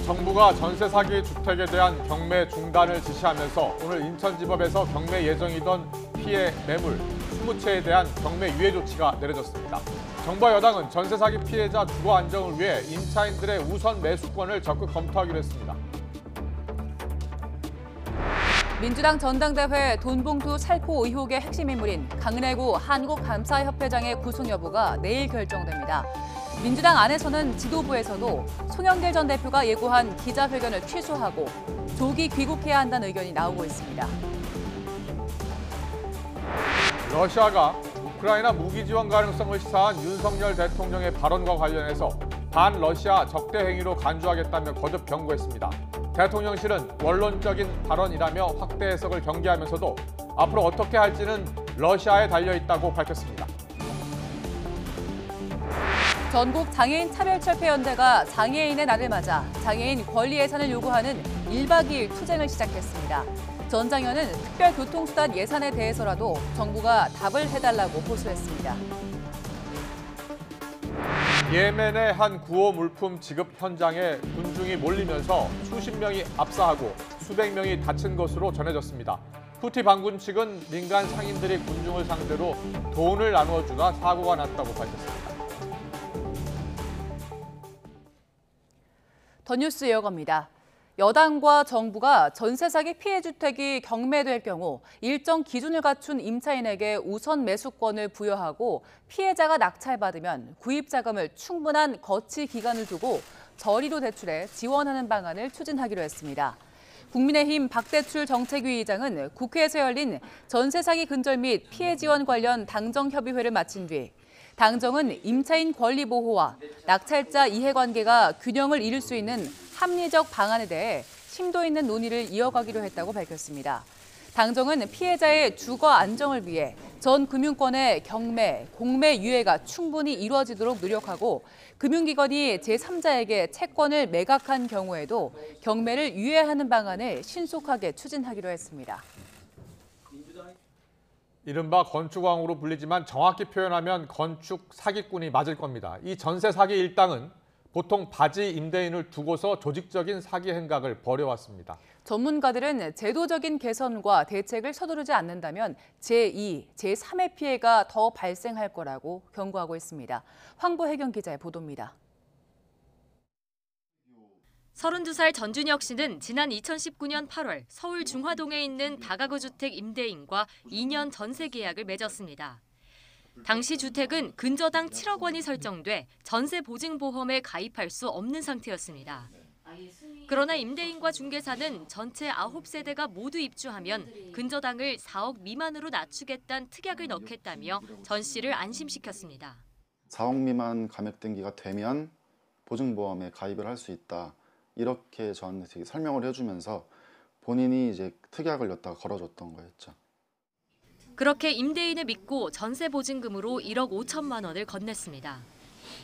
정부가 전세 사기 주택에 대한 경매 중단을 지시하면서 오늘 인천지법에서 경매 예정이던 피해 매물 20채에 대한 경매 유예 조치가 내려졌습니다. 정부와 여당은 전세 사기 피해자 주거 안정을 위해 임차인들의 우선 매수권을 적극 검토하기로 했습니다. 민주당 전당대회 돈봉투 살포 의혹의 핵심 인물인 강은혜구 한국감사협회장의 구속 여부가 내일 결정됩니다. 민주당 안에서는 지도부에서도 손영길 전 대표가 예고한 기자회견을 취소하고 조기 귀국해야 한다는 의견이 나오고 있습니다. 러시아가 우크라이나 무기 지원 가능성을 시사한 윤석열 대통령의 발언과 관련해서 반러시아 적대 행위로 간주하겠다며 거듭 경고했습니다. 대통령실은 원론적인 발언이라며 확대 해석을 경계하면서도 앞으로 어떻게 할지는 러시아에 달려있다고 밝혔습니다. 전국 장애인 차별철폐연대가 장애인의 날을 맞아 장애인 권리 예산을 요구하는 1박 2일 투쟁을 시작했습니다. 전 장현은 특별교통수단 예산에 대해서라도 정부가 답을 해달라고 호소했습니다. 예멘의 한 구호 물품 지급 현장에 군중이 몰리면서 수십 명이 압사하고 수백 명이 다친 것으로 전해졌습니다. 후티 반군 측은 민간 상인들이 군중을 상대로 돈을 나누어주다 사고가 났다고 밝혔습니다. 더 뉴스 이어갑니다. 여당과 정부가 전세 사기 피해 주택이 경매될 경우 일정 기준을 갖춘 임차인에게 우선 매수권을 부여하고 피해자가 낙찰받으면 구입 자금을 충분한 거치 기간을 두고 저리로 대출해 지원하는 방안을 추진하기로 했습니다. 국민의힘 박대출 정책위 의장은 국회에서 열린 전세 사기 근절 및 피해 지원 관련 당정협의회를 마친 뒤 당정은 임차인 권리 보호와 낙찰자 이해관계가 균형을 이룰 수 있는 합리적 방안에 대해 심도 있는 논의를 이어가기로 했다고 밝혔습니다. 당정은 피해자의 주거 안정을 위해 전 금융권의 경매, 공매 유예가 충분히 이루어지도록 노력하고 금융기관이 제3자에게 채권을 매각한 경우에도 경매를 유예하는 방안을 신속하게 추진하기로 했습니다. 이른바 건축왕으로 불리지만 정확히 표현하면 건축 사기꾼이 맞을 겁니다. 이 전세 사기 일당은 보통 바지 임대인을 두고서 조직적인 사기 행각을 벌여왔습니다. 전문가들은 제도적인 개선과 대책을 서두르지 않는다면 제2, 제3의 피해가 더 발생할 거라고 경고하고 있습니다. 황보혜경 기자의 보도입니다. 32살 전준혁 씨는 지난 2019년 8월 서울 중화동에 있는 다가구 주택 임대인과 2년 전세 계약을 맺었습니다. 당시 주택은 근저당 7억 원이 설정돼 전세 보증보험에 가입할 수 없는 상태였습니다. 그러나 임대인과 중개사는 전체 9세대가 모두 입주하면 근저당을 4억 미만으로 낮추겠다는 특약을 넣겠다며 전 씨를 안심시켰습니다. 4억 미만 감액 등기가 되면 보증보험에 가입을 할 수 있다. 이렇게 저한테 설명을 해주면서 본인이 이제 특약을 였다가 걸어줬던 거였죠. 그렇게 임대인을 믿고 전세 보증금으로 1억 5천만 원을 건넸습니다.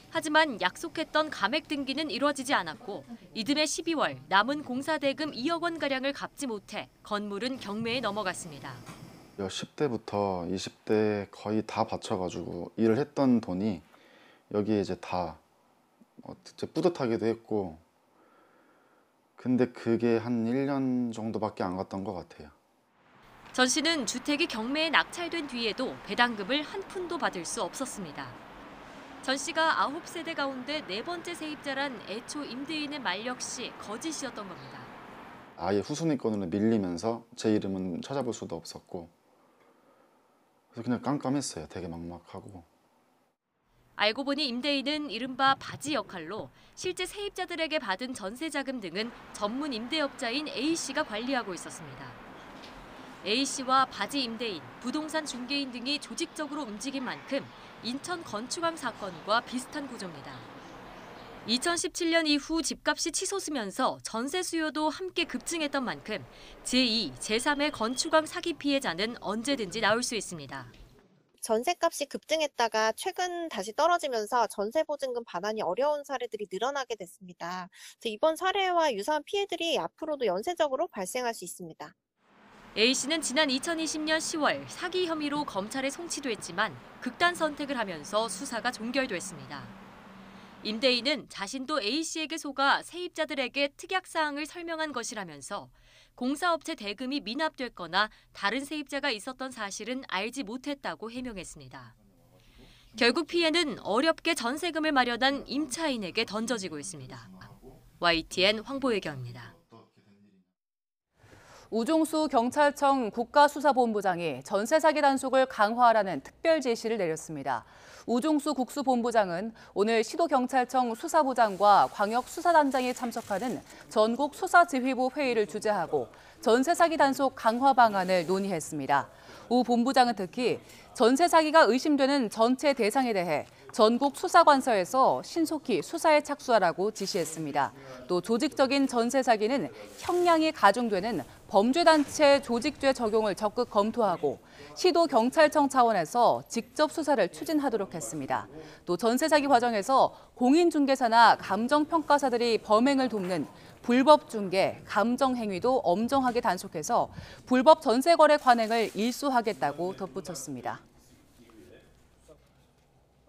하지만 약속했던 감액 등기는 이루어지지 않았고 이듬해 12월 남은 공사 대금 2억 원가량을 갚지 못해 건물은 경매에 넘어갔습니다. 10대부터 20대 거의 다 바쳐가지고 일을 했던 돈이 여기에 이제 다 뿌듯하기도 했고 근데 그게 한 1년 정도밖에 안 갔던 것 같아요. 전 씨는 주택이 경매에 낙찰된 뒤에도 배당금을 한 푼도 받을 수 없었습니다. 전 씨가 9세대 가운데 4번째 세입자란 애초 임대인의 말 역시 거짓이었던 겁니다. 아예 후순위권으로 밀리면서 제 이름은 찾아볼 수도 없었고 그래서 그냥 깜깜했어요. 되게 막막하고. 알고 보니 임대인은 이른바 바지 역할로 실제 세입자들에게 받은 전세 자금 등은 전문 임대업자인 A씨가 관리하고 있었습니다. A씨와 바지 임대인, 부동산 중개인 등이 조직적으로 움직인 만큼 인천 건축왕 사건과 비슷한 구조입니다. 2017년 이후 집값이 치솟으면서 전세 수요도 함께 급증했던 만큼 제2, 제3의 건축왕 사기 피해자는 언제든지 나올 수 있습니다. 전세값이 급등했다가 최근 다시 떨어지면서 전세보증금 반환이 어려운 사례들이 늘어나게 됐습니다. 그래서 이번 사례와 유사한 피해들이 앞으로도 연쇄적으로 발생할 수 있습니다. A씨는 지난 2020년 10월 사기 혐의로 검찰에 송치됐지만 극단 선택을 하면서 수사가 종결됐습니다. 임대인은 자신도 A씨에게 속아 세입자들에게 특약사항을 설명한 것이라면서 공사업체 대금이 미납됐거나 다른 세입자가 있었던 사실은 알지 못했다고 해명했습니다. 결국 피해는 어렵게 전세금을 마련한 임차인에게 던져지고 있습니다. YTN 황보혜경입니다. 우종수 경찰청 국가수사본부장이 전세 사기 단속을 강화하라는 특별 지시를 내렸습니다. 우종수 국수본부장은 오늘 시도경찰청 수사부장과 광역수사단장이 참석하는 전국 수사지휘부 회의를 주재하고 전세 사기 단속 강화 방안을 논의했습니다. 우 본부장은 특히 전세 사기가 의심되는 전체 대상에 대해 전국 수사관서에서 신속히 수사에 착수하라고 지시했습니다. 또 조직적인 전세 사기는 형량이 가중되는 범죄단체 조직죄 적용을 적극 검토하고 시도경찰청 차원에서 직접 수사를 추진하도록 했습니다. 또 전세 사기 과정에서 공인중개사나 감정평가사들이 범행을 돕는 불법 중개, 감정 행위도 엄정하게 단속해서 불법 전세 거래 관행을 일소하겠다고 덧붙였습니다.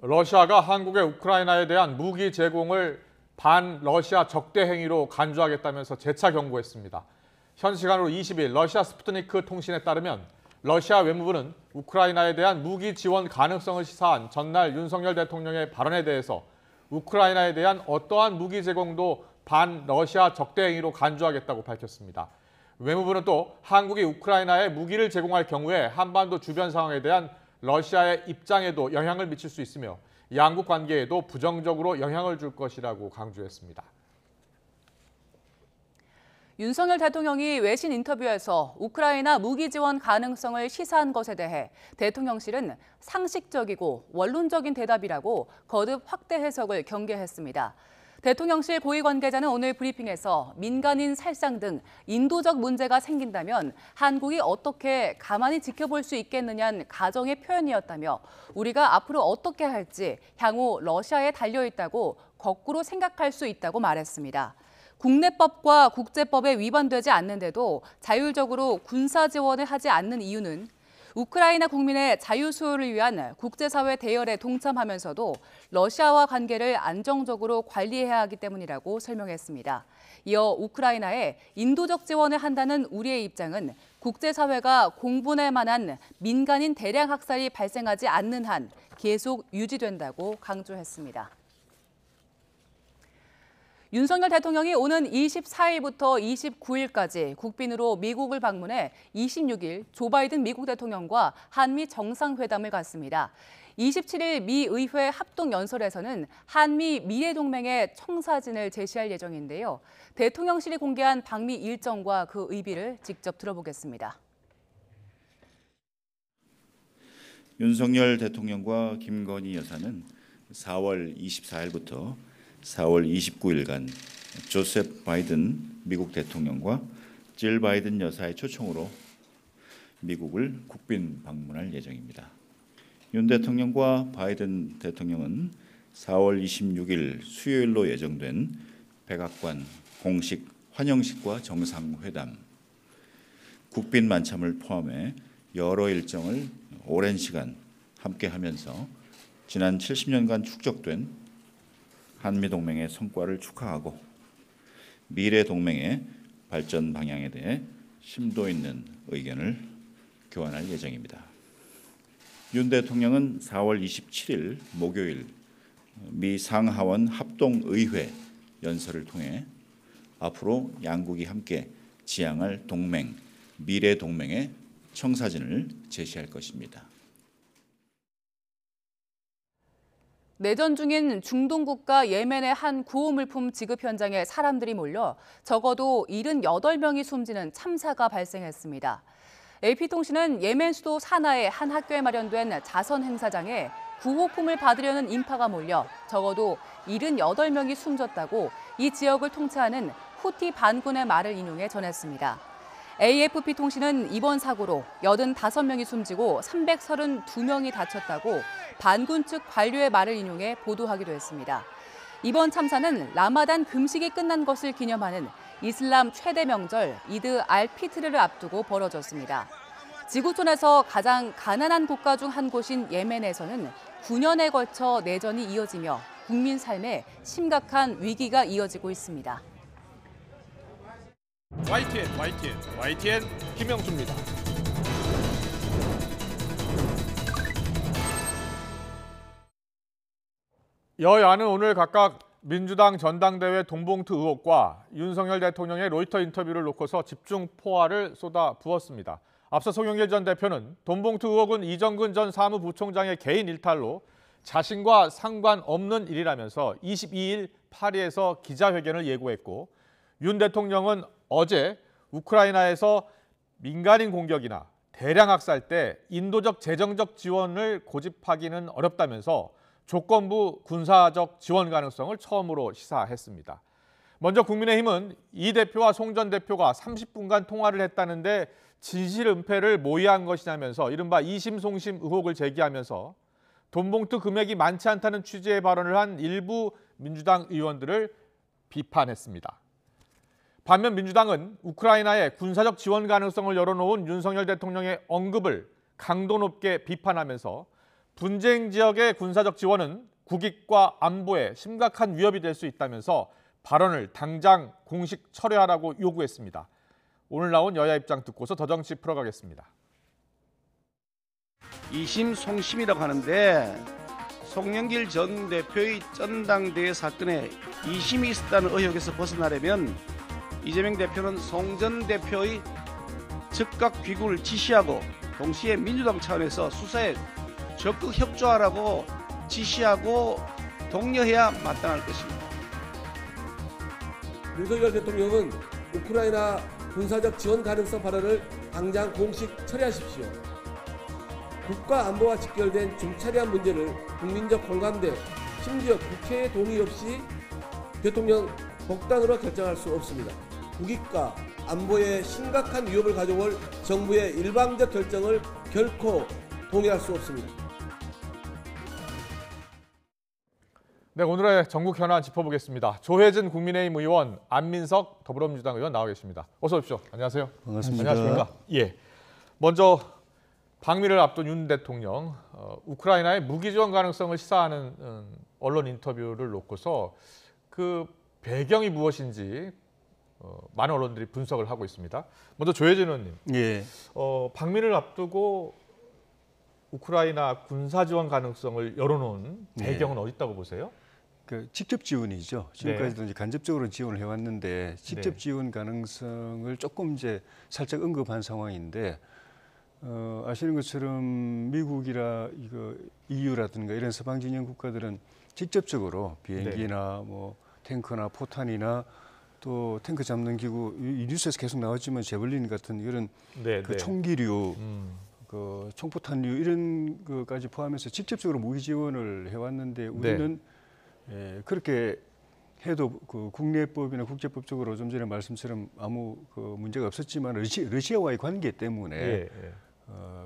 러시아가 한국의 우크라이나에 대한 무기 제공을 반러시아 적대 행위로 간주하겠다면서 재차 경고했습니다. 현 시간으로 20일 러시아 스푸트니크 통신에 따르면 러시아 외무부는 우크라이나에 대한 무기 지원 가능성을 시사한 전날 윤석열 대통령의 발언에 대해서 우크라이나에 대한 어떠한 무기 제공도 반러시아 적대 행위로 간주하겠다고 밝혔습니다. 외무부는 또 한국이 우크라이나에 무기를 제공할 경우에 한반도 주변 상황에 대한 러시아의 입장에도 영향을 미칠 수 있으며 양국 관계에도 부정적으로 영향을 줄 것이라고 강조했습니다. 윤석열 대통령이 외신 인터뷰에서 우크라이나 무기 지원 가능성을 시사한 것에 대해 대통령실은 상식적이고 원론적인 대답이라고 거듭 확대 해석을 경계했습니다. 대통령실 고위 관계자는 오늘 브리핑에서 민간인 살상 등 인도적 문제가 생긴다면 한국이 어떻게 가만히 지켜볼 수 있겠느냐는 가정의 표현이었다며 우리가 앞으로 어떻게 할지 향후 러시아에 달려있다고 거꾸로 생각할 수 있다고 말했습니다. 국내법과 국제법에 위반되지 않는데도 자율적으로 군사 지원을 하지 않는 이유는 우크라이나 국민의 자유수호를 위한 국제사회 대열에 동참하면서도 러시아와 관계를 안정적으로 관리해야 하기 때문이라고 설명했습니다. 이어 우크라이나에 인도적 지원을 한다는 우리의 입장은 국제사회가 공분할 만한 민간인 대량 학살이 발생하지 않는 한 계속 유지된다고 강조했습니다. 윤석열 대통령이 오는 24일부터 29일까지 국빈으로 미국을 방문해 26일 조 바이든 미국 대통령과 한미 정상회담을 갖습니다. 27일 미 의회 합동연설에서는 한미 미래동맹의 청사진을 제시할 예정인데요. 대통령실이 공개한 방미 일정과 그 의비를 직접 들어보겠습니다. 윤석열 대통령과 김건희 여사는 4월 24일부터 4월 29일간 조셉 바이든 미국 대통령과 질 바이든 여사의 초청으로 미국을 국빈 방문할 예정입니다. 윤 대통령과 바이든 대통령은 4월 26일 수요일로 예정된 백악관 공식 환영식과 정상회담, 국빈 만참을 포함해 여러 일정을 오랜 시간 함께하면서 지난 70년간 축적된 한미동맹의 성과를 축하하고 미래 동맹의 발전 방향에 대해 심도 있는 의견을 교환할 예정입니다. 윤 대통령은 4월 27일 목요일 미 상하원 합동의회 연설을 통해 앞으로 양국이 함께 지향할 동맹, 미래 동맹의 청사진을 제시할 것입니다. 내전 중인 중동 국가 예멘의 한 구호물품 지급 현장에 사람들이 몰려 적어도 78명이 숨지는 참사가 발생했습니다. AP통신은 예멘 수도 사나의 한 학교에 마련된 자선 행사장에 구호품을 받으려는 인파가 몰려 적어도 78명이 숨졌다고 이 지역을 통치하는 후티 반군의 말을 인용해 전했습니다. AFP통신은 이번 사고로 85명이 숨지고 332명이 다쳤다고 반군 측 관료의 말을 인용해 보도하기도 했습니다. 이번 참사는 라마단 금식이 끝난 것을 기념하는 이슬람 최대 명절 이드 알-피트르를 앞두고 벌어졌습니다. 지구촌에서 가장 가난한 국가 중 한 곳인 예멘에서는 9년에 걸쳐 내전이 이어지며 국민 삶에 심각한 위기가 이어지고 있습니다. YTN 김영수입니다. 여야는 오늘 각각 민주당 전당대회 돈봉투 의혹과 윤석열 대통령의 로이터 인터뷰를 놓고서 집중 포화를 쏟아부었습니다. 앞서 송영길 전 대표는 돈봉투 의혹은 이정근 전 사무부총장의 개인 일탈로 자신과 상관없는 일이라면서 22일 파리에서 기자회견을 예고했고, 윤 대통령은 어제 우크라이나에서 민간인 공격이나 대량 학살 때 인도적 재정적 지원을 고집하기는 어렵다면서 조건부 군사적 지원 가능성을 처음으로 시사했습니다. 먼저 국민의힘은 이 대표와 송 전 대표가 30분간 통화를 했다는데 진실 은폐를 모의한 것이냐면서 이른바 이심송심 의혹을 제기하면서 돈봉투 금액이 많지 않다는 취지의 발언을 한 일부 민주당 의원들을 비판했습니다. 반면 민주당은 우크라이나의 군사적 지원 가능성을 열어놓은 윤석열 대통령의 언급을 강도 높게 비판하면서 분쟁 지역의 군사적 지원은 국익과 안보에 심각한 위협이 될 수 있다면서 발언을 당장 공식 철회하라고 요구했습니다. 오늘 나온 여야 입장 듣고서 더 정치 풀어가겠습니다. 이심송심이라고 하는데 송영길 전 대표의 전당대회 사건에 이심이 있었다는 의혹에서 벗어나려면 이재명 대표는 송 전 대표의 즉각 귀국을 지시하고 동시에 민주당 차원에서 수사에 적극 협조하라고 지시하고 독려해야 마땅할 것입니다. 윤석열 대통령은 우크라이나 군사적 지원 가능성 발언을 당장 공식 처리하십시오. 국가 안보와 직결된 중차대한 문제를 국민적 공감대, 심지어 국회의 동의 없이 대통령 독단으로 결정할 수 없습니다. 국익과 안보에 심각한 위협을 가져올 정부의 일방적 결정을 결코 동의할 수 없습니다. 네, 오늘의 전국 현안 짚어보겠습니다. 조혜진 국민의힘 의원, 안민석 더불어민주당 의원 나와 계십니다. 어서 오십시오. 안녕하세요. 반갑습니다. 안녕하십니까? 예. 먼저 방미를 앞둔 윤 대통령, 우크라이나의 무기 지원 가능성을 시사하는 언론 인터뷰를 놓고서 그 배경이 무엇인지 많은 언론들이 분석을 하고 있습니다. 먼저 조혜진 의원님, 예. 방미를 앞두고 우크라이나 군사 지원 가능성을 열어놓은 배경은 어디 있다고 보세요? 그 직접 지원이죠. 지금까지도 이제 간접적으로 지원을 해왔는데 직접 네. 지원 가능성을 조금 이제 살짝 언급한 상황인데 아시는 것처럼 미국이라 이거 EU라든가 이런 서방 진영 국가들은 직접적으로 비행기나 뭐 탱크나 포탄이나 또 탱크 잡는 기구, 이 뉴스에서 계속 나왔지만 제블린 같은 이런 그 총기류, 그 총포탄류 이런 것까지 포함해서 직접적으로 무기 지원을 해왔는데 우리는 그렇게 해도 그 국내법이나 국제법적으로 좀 전에 말씀처럼 아무 그 문제가 없었지만 러시아와의 관계 때문에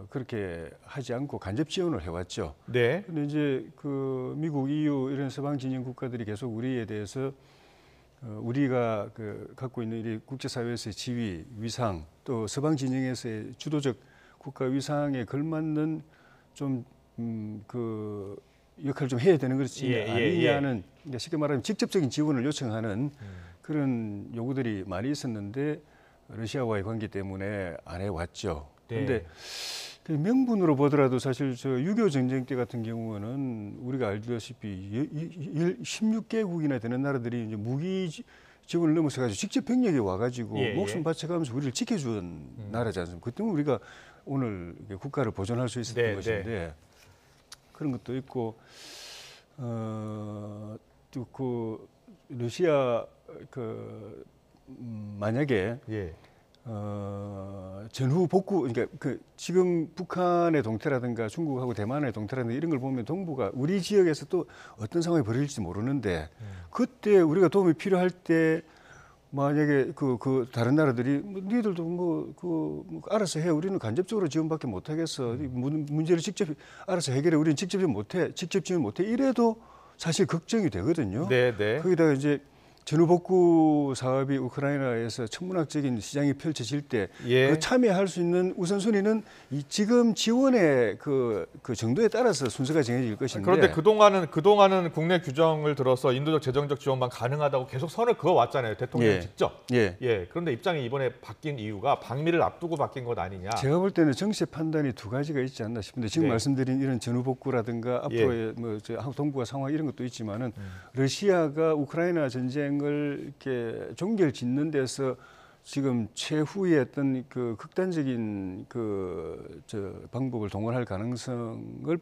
그렇게 하지 않고 간접 지원을 해왔죠. 네. 그런데 이제 그 미국, EU 이런 서방 진영 국가들이 계속 우리에 대해서 우리가 그 갖고 있는 이 국제사회에서의 지위, 위상, 또 서방 진영에서의 주도적 국가 위상에 걸맞는 좀 그 역할을 좀 해야 되는 것이 아니냐는 쉽게 말하면 직접적인 지원을 요청하는 그런 요구들이 많이 있었는데 러시아와의 관계 때문에 안 해왔죠. 그런데 그 명분으로 보더라도 사실 저 6.25 전쟁 때 같은 경우는 우리가 알다시피 16개국이나 되는 나라들이 이제 무기 지원을 넘어서 가지고 직접 병력이 와가지고 목숨 바쳐가면서 우리를 지켜준 나라지 않습니까? 그 때문에 우리가 오늘 국가를 보존할 수 있었던 것인데 그런 것도 있고 또 그 러시아 그 만약에 전후 복구, 그러니까 그 지금 북한의 동태라든가 중국하고 대만의 동태라든가 이런 걸 보면 동북아 우리 지역에서 또 어떤 상황이 벌어질지 모르는데 그때 우리가 도움이 필요할 때 만약에 그 다른 나라들이 뭐 니들도 뭐 알아서 해, 우리는 간접적으로 지원밖에 못 하겠어, 문제를 직접 알아서 해결해, 우리는 직접 지원 못 해 이래도 사실 걱정이 되거든요. 거기다가 이제 전후복구 사업이 우크라이나에서 천문학적인 시장이 펼쳐질 때 예. 그 참여할 수 있는 우선순위는 이 지금 지원의 그 정도에 따라서 순서가 정해질 것인데 그런데 그동안은 국내 규정을 들어서 인도적 재정적 지원만 가능하다고 계속 선을 그어 왔잖아요. 대통령이 예. 직접. 예. 그런데 입장이 이번에 바뀐 이유가 방미를 앞두고 바뀐 것 아니냐. 제가 볼 때는 정세 판단이 두 가지가 있지 않나 싶은데 지금 네. 말씀드린 이런 전후복구라든가 앞으로의 동북아 상황 이런 것도 있지만은 러시아가 우크라이나 전쟁을 이렇게 종결짓는 데서 지금 최후의 어떤 그 극단적인 방법을 동원할 가능성을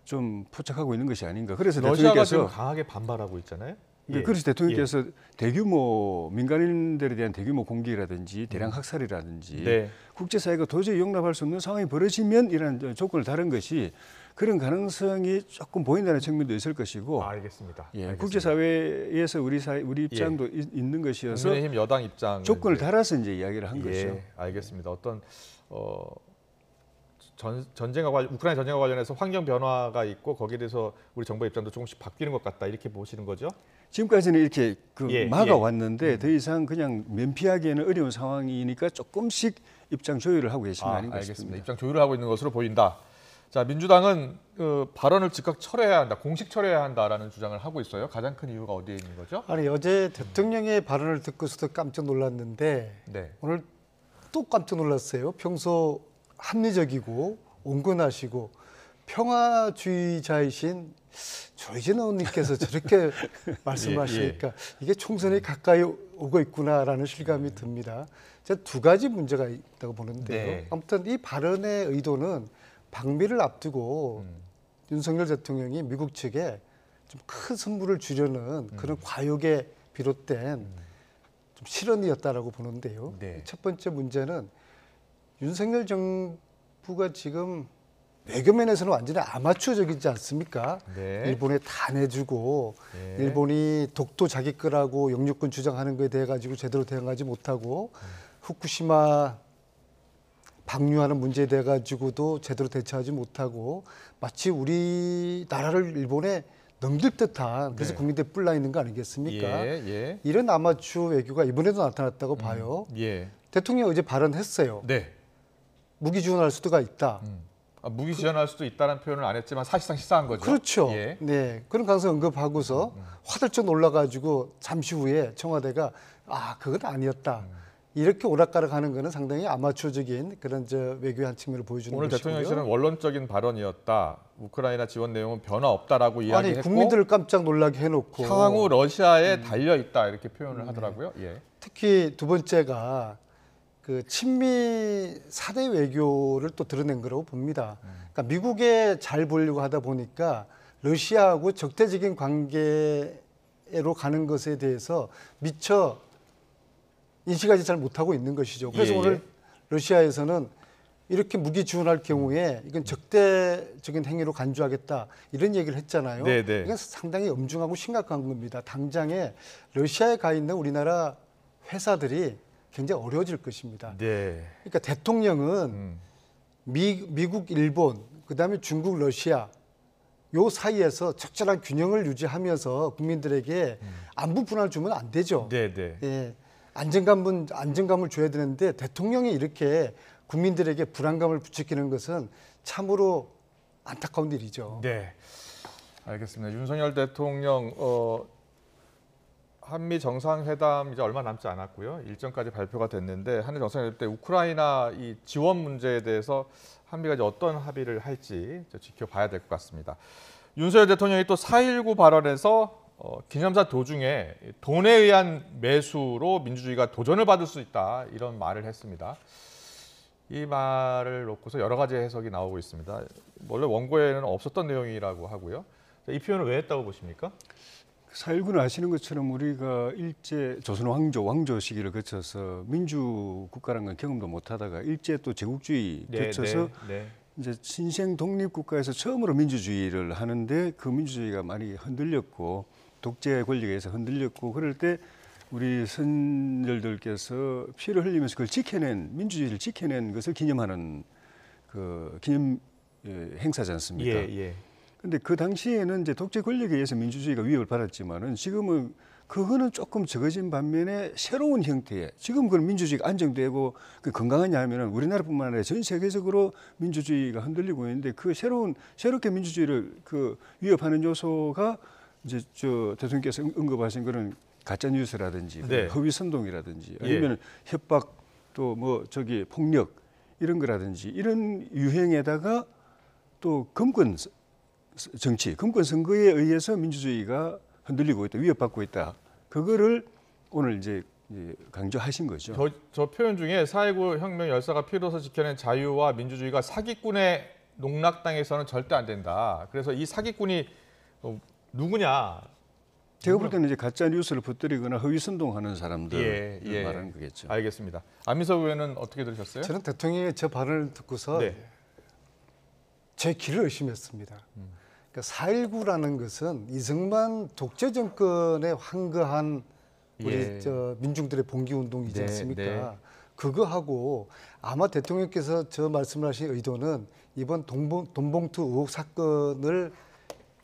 좀 포착하고 있는 것이 아닌가. 그래서 러시아가 대통령께서 지금 강하게 반발하고 있잖아요. 그래서 대통령께서 대규모 민간인들에 대한 대규모 공격이라든지 대량 학살이라든지 네. 국제사회가 도저히 용납할 수 없는 상황이 벌어지면 이런 조건을 다른 것이 그런 가능성이 조금 보인다는 측면도 있을 것이고 알겠습니다. 알겠습니다. 국제사회에서 우리 입장도 있는 것이어서 국민의힘 여당 입장 조건을 달아서 이제 이야기를 한 거죠. 알겠습니다. 어떤 우크라이나 전쟁과 관련해서 환경 변화가 있고 거기에 대해서 우리 정부의 입장도 조금씩 바뀌는 것 같다 이렇게 보시는 거죠? 지금까지는 이렇게 막아왔는데 더 이상 그냥 면피하기에는 어려운 상황이니까 조금씩 입장 조율을 하고 계신 거 아닌가 싶습니다. 입장 조율을 하고 있는 것으로 보인다. 자, 민주당은 발언을 즉각 철회해야 한다, 공식 철회해야 한다라는 주장을 하고 있어요. 가장 큰 이유가 어디에 있는 거죠? 아니 어제 대통령의 발언을 듣고서도 깜짝 놀랐는데 네. 오늘 또 깜짝 놀랐어요. 평소 합리적이고 온건하시고 평화주의자이신 조이진 의원님께서 저렇게 말씀하시니까 이게 총선이 가까이 오고 있구나라는 실감이 듭니다. 제가 두 가지 문제가 있다고 보는데요. 네. 아무튼 이 발언의 의도는 방미를 앞두고 윤석열 대통령이 미국 측에 좀 큰 선물을 주려는 그런 과욕에 비롯된 좀 실언이었다라고 보는데요. 네. 첫 번째 문제는 윤석열 정부가 지금 외교면에서는 완전히 아마추어적이지 않습니까? 네. 일본에 다 내주고 네. 일본이 독도 자기 거라고 영유권 주장하는 거에 대해 가지고 제대로 대응하지 못하고 후쿠시마 방류하는 문제에 대해 가지고도 제대로 대처하지 못하고 마치 우리나라를 일본에 넘길 듯한 그래서 국민들 뿔나 있는 거 아니겠습니까? 이런 아마추어 외교가 이번에도 나타났다고 봐요. 대통령이 어제 발언했어요. 네. 무기 지원할 수도가 있다. 무기 지원할 수도 있다는 표현을 안 했지만 사실상 시사한 거죠. 그렇죠. 네, 그런 가능성 언급하고서 화들짝 놀라가지고 잠시 후에 청와대가 그건 아니었다. 이렇게 오락가락하는 거는 상당히 아마추어적인 그런 외교의 한 측면을 보여주는 오늘 것이고요. 대통령실은 원론적인 발언이었다. 우크라이나 지원 내용은 변화 없다라고 이야기했고 국민들을 깜짝 놀라게 해놓고 향후 러시아에 달려 있다 이렇게 표현을 하더라고요. 특히 두 번째가 그 친미 4대 외교를 또 드러낸 거라고 봅니다. 그러니까 미국에 잘 보려고 하다 보니까 러시아하고 적대적인 관계로 가는 것에 대해서 미처 인식하지 잘 못하고 있는 것이죠. 그래서 오늘 러시아에서는 이렇게 무기 지원할 경우에 이건 적대적인 행위로 간주하겠다 이런 얘기를 했잖아요. 이건 상당히 엄중하고 심각한 겁니다. 당장에 러시아에 가 있는 우리나라 회사들이 굉장히 어려워질 것입니다. 그러니까 대통령은 미국, 일본, 그다음에 중국, 러시아 요 사이에서 적절한 균형을 유지하면서 국민들에게 안보 불안을 주면 안 되죠. 안정감을 줘야 되는데 대통령이 이렇게 국민들에게 불안감을 부추기는 것은 참으로 안타까운 일이죠. 네, 알겠습니다. 윤석열 대통령 한미 정상회담 이제 얼마 남지 않았고요. 일정까지 발표가 됐는데 한미 정상회담 때 우크라이나 이 지원 문제에 대해서 한미가 이제 어떤 합의를 할지 지켜봐야 될 것 같습니다. 윤석열 대통령이 또 4.19 발언에서 기념사 도중에 돈에 의한 매수로 민주주의가 도전을 받을 수 있다 이런 말을 했습니다. 이 말을 놓고서 여러 가지 해석이 나오고 있습니다. 원래 원고에는 없었던 내용이라고 하고요. 이 표현을 왜 했다고 보십니까? 4.19는 아시는 것처럼 우리가 일제 조선 왕조 시기를 거쳐서 민주 국가라는 건 경험도 못하다가 일제 또 제국주의 거쳐서 이제 신생 독립 국가에서 처음으로 민주주의를 하는데 그 민주주의가 많이 흔들렸고 독재 권력에 의해서 흔들렸고 그럴 때 우리 선열들께서 피를 흘리면서 그걸 지켜낸 민주주의를 지켜낸 것을 기념하는 그 기념 행사지 않습니까? 근데 그 당시에는 이제 독재 권력에 의해서 민주주의가 위협을 받았지만은 지금은 그거는 조금 적어진 반면에 새로운 형태의 지금 그 민주주의가 안정되고 그 건강하냐 하면은 우리나라뿐만 아니라 전 세계적으로 민주주의가 흔들리고 있는데 그 새롭게 민주주의를 그 위협하는 요소가 이제 저 대통령께서 언급하신 그런 가짜 뉴스라든지 네. 허위 선동이라든지 아니면 협박 또 뭐 저기 폭력 이런 거라든지 이런 유행에다가 또 금권 정치, 금권 선거에 의해서 민주주의가 흔들리고 있다, 위협받고 있다. 그거를 오늘 이제 강조하신 거죠. 저 표현 중에 4.19 혁명 열사가 피로서 지켜낸 자유와 민주주의가 사기꾼의 농락당해서는 절대 안 된다. 그래서 이 사기꾼이 누구냐? 제가 볼 때는 이제 가짜 뉴스를 퍼뜨리거나 허위 선동하는 사람들 말하는 거겠죠. 알겠습니다. 안민석 의원은 어떻게 들으셨어요? 저는 대통령의 저 발언을 듣고서 제 길을 의심했습니다. 그러니까 4.19라는 것은 이승만 독재 정권에 황거한 우리 저 민중들의 봉기 운동이지 않습니까? 그거하고 아마 대통령께서 저 말씀을 하신 의도는 이번 돈봉투 의혹 사건을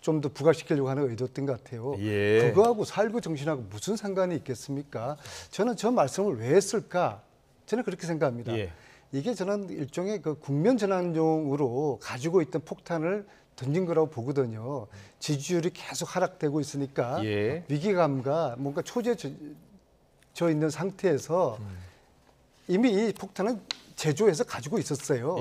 좀 더 부각시키려고 하는 의도였던 것 같아요. 그거하고 4.19 정신하고 무슨 상관이 있겠습니까? 저는 저 말씀을 왜 했을까? 저는 그렇게 생각합니다. 이게 저는 일종의 그 국면 전환용으로 가지고 있던 폭탄을 던진 거라고 보거든요. 지지율이 계속 하락되고 있으니까 위기감과 뭔가 초조해져 있는 상태에서 이미 이 폭탄은 제조해서 가지고 있었어요.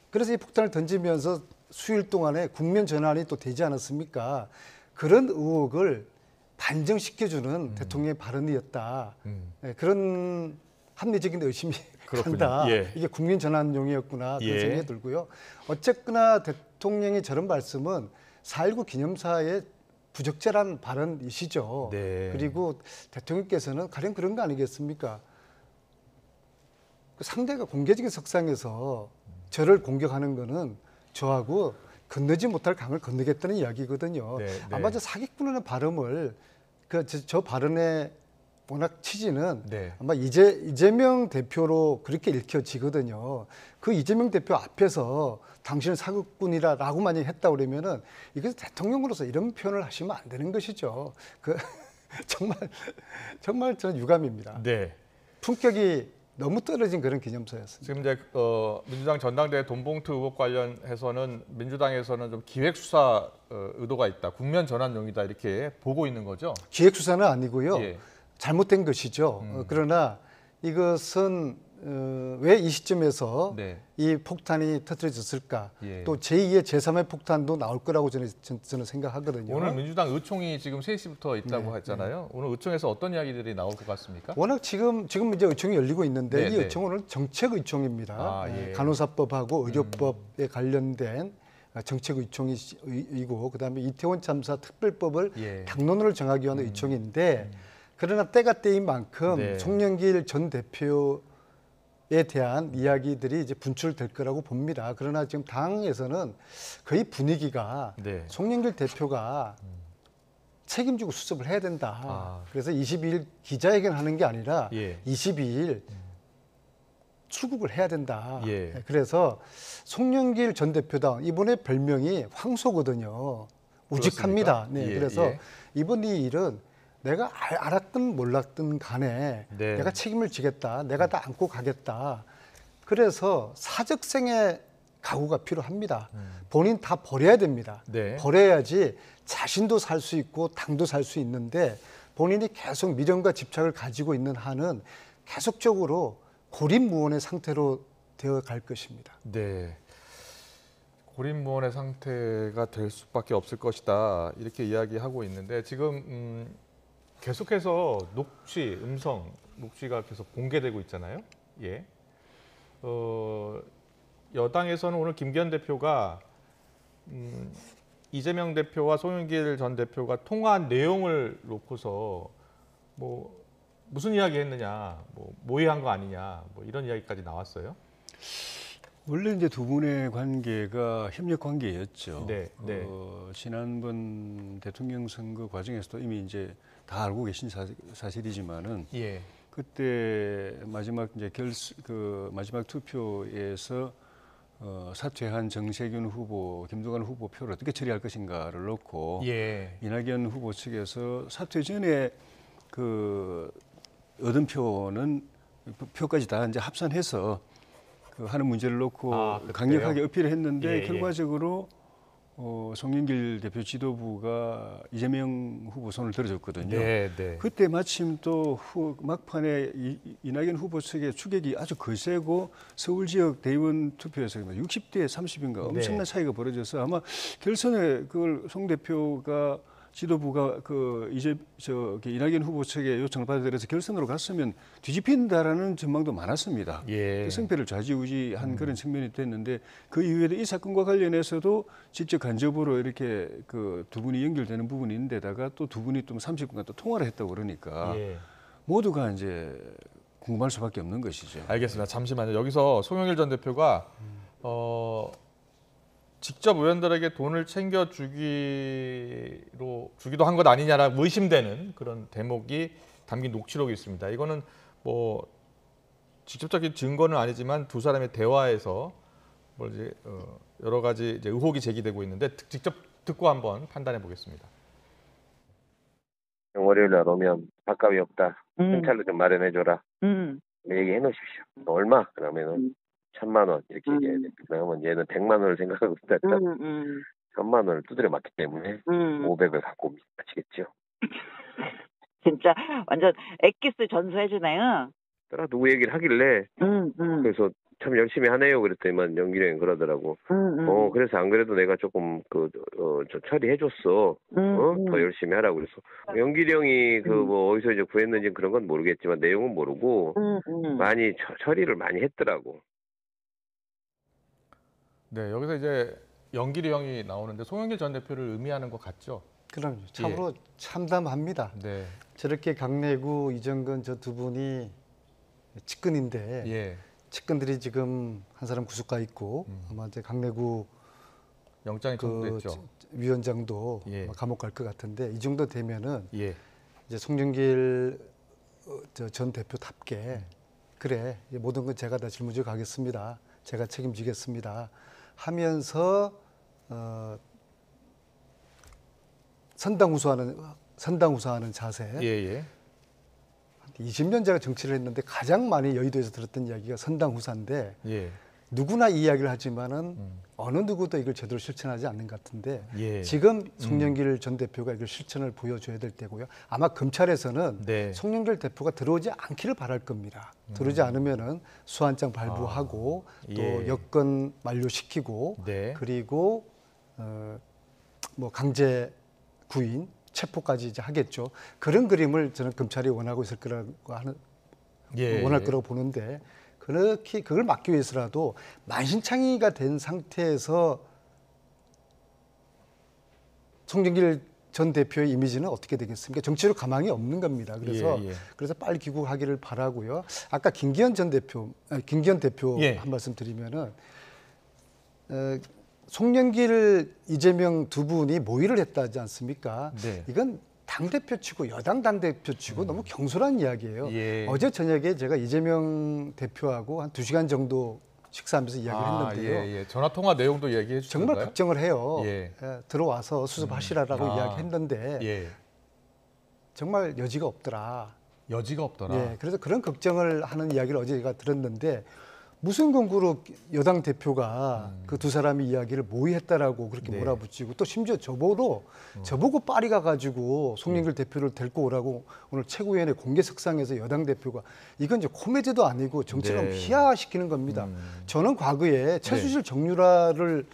그래서 이 폭탄을 던지면서 수일 동안에 국면 전환이 또 되지 않았습니까? 그런 의혹을 반증시켜주는 대통령의 발언이었다. 그런 합리적인 의심이 간다. 이게 국민 전환용이었구나 그런 생각이 들고요. 어쨌거나 대통령의 저런 말씀은 4.19 기념사의 부적절한 발언이시죠. 그리고 대통령께서는 가령 그런 거 아니겠습니까? 상대가 공개적인 석상에서 저를 공격하는 거는 저하고 건너지 못할 강을 건너겠다는 이야기거든요. 아마 저 사기꾼이라는 발음을 저 발언의 워낙 취지는 아마 이재명 대표로 그렇게 읽혀지거든요. 그 이재명 대표 앞에서 당신은 사기꾼이라고 만약 했다 그러면은 이게 대통령으로서 이런 표현을 하시면 안 되는 것이죠. 정말 저는 유감입니다. 품격이 너무 떨어진 그런 기념사였습니다. 지금 이제 민주당 전당대회 돈봉투 의혹 관련해서는 민주당에서는 좀 기획 수사 의도가 있다, 국면 전환용이다 이렇게 보고 있는 거죠. 기획 수사는 아니고요. 잘못된 것이죠. 그러나 이것은 왜 이 시점에서 이 폭탄이 터뜨려졌을까? 또 제2의 제3의 폭탄도 나올 거라고 저는 생각하거든요. 오늘 민주당 의총이 지금 3시부터 있다고 했잖아요. 오늘 의총에서 어떤 이야기들이 나올 것 같습니까? 워낙 지금 이제 의총이 열리고 있는데 이 의총은 오늘 정책 의총입니다. 간호사법하고 의료법에 관련된 정책 의총이고 그다음에 이태원 참사 특별법을 당론으로 정하기 위한 의총인데 그러나 때가 때인 만큼 송영길 전 대표에 대한 이야기들이 이제 분출될 거라고 봅니다. 그러나 지금 당에서는 거의 분위기가 송영길 대표가 책임지고 수습을 해야 된다. 그래서 22일 기자회견 하는 게 아니라 22일 출국을 해야 된다. 그래서 송영길 전 대표다 이번에 별명이 황소거든요. 우직합니다. 그래서 이번 이 일은 내가 알았든 몰랐든 간에 내가 책임을 지겠다. 내가 다 안고 가겠다. 그래서 사적생의 각오가 필요합니다. 본인 다 버려야 됩니다. 버려야지 자신도 살 수 있고 당도 살 수 있는데 본인이 계속 미련과 집착을 가지고 있는 한은 계속적으로 고립무원의 상태로 되어 갈 것입니다. 고립무원의 상태가 될 수밖에 없을 것이다 이렇게 이야기하고 있는데 지금 계속해서 음성 녹취가 계속 공개되고 있잖아요. 여당에서는 오늘 김기현 대표가 이재명 대표와 송영길 전 대표가 통화한 내용을 놓고서 뭐 무슨 이야기 했느냐, 뭐 모의한 거 아니냐, 뭐 이런 이야기까지 나왔어요. 원래 이제 두 분의 관계가 협력 관계였죠. 지난번 대통령 선거 과정에서도 이미 이제 다 알고 계신 사실이지만은 그때 마지막 이제 마지막 투표에서 사퇴한 정세균 후보, 김두관 후보 표를 어떻게 처리할 것인가를 놓고 예. 이낙연 후보 측에서 사퇴 전에 그 얻은 표까지 다 이제 합산해서 그 하는 문제를 놓고 그때요? 강력하게 어필을 했는데 예, 예. 결과적으로 송영길 대표 지도부가 이재명 후보 손을 들어줬거든요. 네, 네. 그때 마침 또 막판에 이낙연 후보 측의 추격이 아주 거세고 서울 지역 대의원 투표에서 60대 30인가 엄청난 차이가 벌어져서 아마 결선에 그걸 송 대표가 지도부가 이낙연 후보 측의 요청을 받아들여서 결선으로 갔으면 뒤집힌다라는 전망도 많았습니다. 예. 승패를 좌지우지한 그런 측면이 됐는데 그 이후에도 이 사건과 관련해서도 직접 간접으로 이렇게 그 두 분이 연결되는 부분이 있는데다가 또 두 분이 또 30분간 또 통화를 했다고 그러니까 모두가 이제 궁금할 수밖에 없는 것이죠. 알겠습니다. 잠시만요. 여기서 송영길 전 대표가 직접 의원들에게 돈을 주기도 한 것 아니냐라고 의심되는 그런 대목이 담긴 녹취록이 있습니다. 이거는 뭐 직접적인 증거는 아니지만 두 사람의 대화에서 여러 가지 이제 의혹이 제기되고 있는데 직접 듣고 한번 판단해 보겠습니다. 월요일 날 오면 밥값이 없다. 현찰로 좀 마련해줘라. 얘기해 놓으십시오. 얼마? 그러면은 1,000만 원 이렇게 얘기해야 돼. 그러면 얘는 100만 원을 생각하고 있다. 1,000만 원을 두드려 맞기 때문에 500을 갖고 옵니다. 아시겠죠? 진짜 완전 엑기스 전수해주네요. 누구 얘기를 하길래 그래서 참 열심히 하네요. 그랬더니만 연길이 형이 그러더라고. 그래서 안 그래도 내가 조금 저 처리해줬어. 더 열심히 하라고 그래서 연길이 형이 뭐 어디서 이제 구했는지 그런 건 모르겠지만 내용은 모르고 많이 처리를 많이 했더라고. 네, 여기서 이제 연길이 형이 나오는데 송영길 전 대표를 의미하는 것 같죠? 그럼요. 참으로 참담합니다. 네. 저렇게 강내구, 이정근 저 두 분이 측근인데 측근들이 지금 한 사람 구속가 있고 아마 이제 강내구 영장이 청구됐죠. 위원장도 아마 감옥 갈 것 같은데 이 정도 되면은 이제 송영길 전 대표답게 그래 모든 건 제가 다 짊어지고 가겠습니다. 제가 책임지겠습니다. 하면서 선당후사하는 자세. 20년 제가 정치를 했는데 가장 많이 여의도에서 들었던 이야기가 선당후사인데 누구나 이 이야기를 하지만은 어느 누구도 이걸 제대로 실천하지 않는 것 같은데 지금 송영길 전 대표가 이걸 실천을 보여줘야 될 때고요. 아마 검찰에서는 송영길 대표가 들어오지 않기를 바랄 겁니다. 들어오지 않으면은 수환장 발부하고 또 여건 만료시키고 그리고 뭐 강제 구인 체포까지 이제 하겠죠. 그런 그림을 저는 검찰이 원하고 있을 거라고 원할 거라고 보는데 그렇게 그걸 막기 위해서라도 만신창이가 된 상태에서 송영길 전 대표의 이미지는 어떻게 되겠습니까? 정치로 가망이 없는 겁니다. 그래서 빨리 귀국하기를 바라고요. 아까 김기현 대표 한 말씀 드리면은 송영길, 이재명 두 분이 모의를 했다지 않습니까? 이건 당대표 치고 여당 당대표 치고 너무 경솔한 이야기예요. 어제 저녁에 제가 이재명 대표하고 한 2시간 정도 식사하면서 이야기를 했는데요. 전화 통화 내용도 얘기해 주셨나요? 정말 걱정을 해요. 들어와서 수습하시라라고 이야기했는데 정말 여지가 없더라. 여지가 없더라. 그래서 그런 걱정을 하는 이야기를 어제 제가 들었는데 무슨 근거로 여당 대표가 그 두 사람이 이야기를 모의했다라고 그렇게 몰아붙이고 또 심지어 저보고 파리 가가지고 송영길 대표를 데리고 오라고 오늘 최고위원회 공개석상에서 여당 대표가 이건 이제 코미디도 아니고 정치를 희화시키는 겁니다. 저는 과거에 최수실 정유라를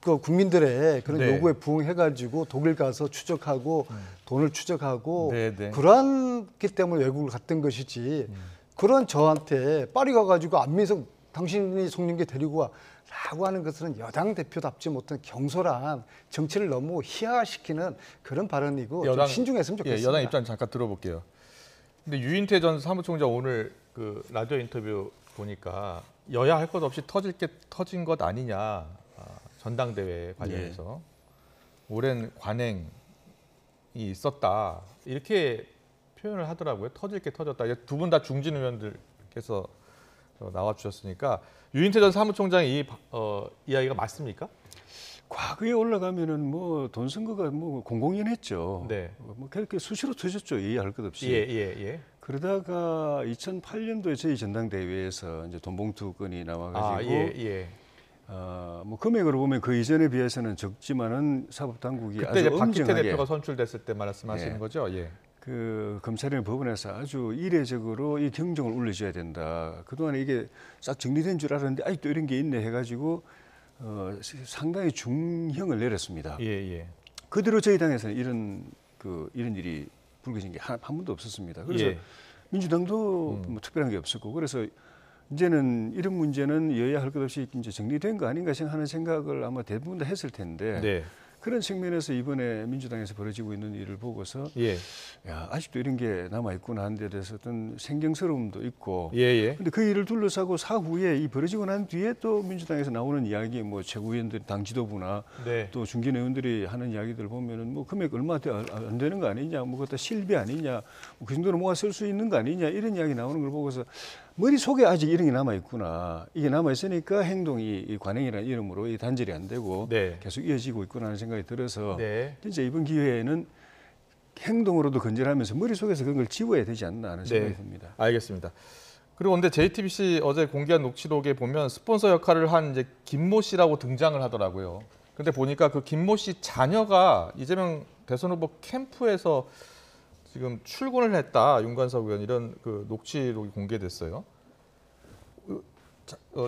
그 국민들의 그런 요구에 부응해가지고 독일 가서 추적하고 돈을 추적하고 그러기 때문에 외국을 갔던 것이지 그런 저한테 파리 가가지고 안민석 당신이 송영길 데리고 와라고 하는 것은 여당 대표답지 못한 경솔한 정치를 너무 희화시키는 그런 발언이고 좀 신중했으면 좋겠습니다. 여당 입장 잠깐 들어볼게요. 근데 유인태 전 사무총장 오늘 그 라디오 인터뷰 보니까 여야 할 것 없이 터진 것 아니냐. 전당대회 관련해서 오랜 관행이 있었다. 이렇게 표현을 하더라고요. 터질 게 터졌다. 두 분 다 중진 의원들께서 나와주셨으니까 유인태 전 사무총장의 이 이야기가 맞습니까? 과거에 올라가면은 뭐 돈 선거가 뭐 공공연했죠. 네. 뭐 그렇게 수시로 터졌죠. 이해할 것 없이. 예. 그러다가 2008년도에 저희 전당대회에서 이제 돈봉투 건이 나와가지고 뭐 금액으로 보면 그 이전에 비해서는 적지만은 사법당국이 그때 아주 이제 박기태 엄정하게 대표가 선출됐을 때 말씀하시는 거죠? 예. 그 검찰이나 법원에서 아주 이례적으로 이 경종을 울려줘야 된다. 그동안에 이게 싹 정리된 줄 알았는데 아직도 이런 게 있네 해가지고 상당히 중형을 내렸습니다. 예. 그대로 저희 당에서는 이런 일이 불거진 게 한 번도 없었습니다. 그래서 민주당도 뭐 특별한 게 없었고 그래서 이제는 이런 문제는 여야 할 것 없이 이제 정리된 거 아닌가 하는 생각을 아마 대부분 다 했을 텐데 그런 측면에서 이번에 민주당에서 벌어지고 있는 일을 보고서 야, 아직도 이런 게 남아있구나 하는 데 대해서 어떤 생경스러움도 있고 근데 그 일을 둘러싸고 사후에 이 벌어지고 난 뒤에 또 민주당에서 나오는 이야기 뭐 최고위원들 당 지도부나 또 중진 의원들이 하는 이야기들 보면은 뭐 금액 얼마 안 되는 거 아니냐 뭐 그것도 실비 아니냐 뭐 그 정도로 뭐가 쓸 수 있는 거 아니냐 이런 이야기 나오는 걸 보고서 머릿속에 아직 이런 게 남아있구나. 이게 남아있으니까 행동이 이 관행이라는 이름으로 이 단절이 안 되고 계속 이어지고 있구나 하는 생각이 들어서 진짜 이번 기회에는 행동으로도 건전하면서 머릿속에서 그런 걸 지워야 되지 않나 하는 생각이 듭니다. 알겠습니다. 그리고 근데 JTBC 어제 공개한 녹취록에 보면 스폰서 역할을 한 이제 김모 씨라고 등장을 하더라고요. 근데 보니까 그 김모 씨 자녀가 이재명 대선 후보 캠프에서 지금 출근을 했다. 윤관석 의원 이런 그 녹취록이 공개됐어요.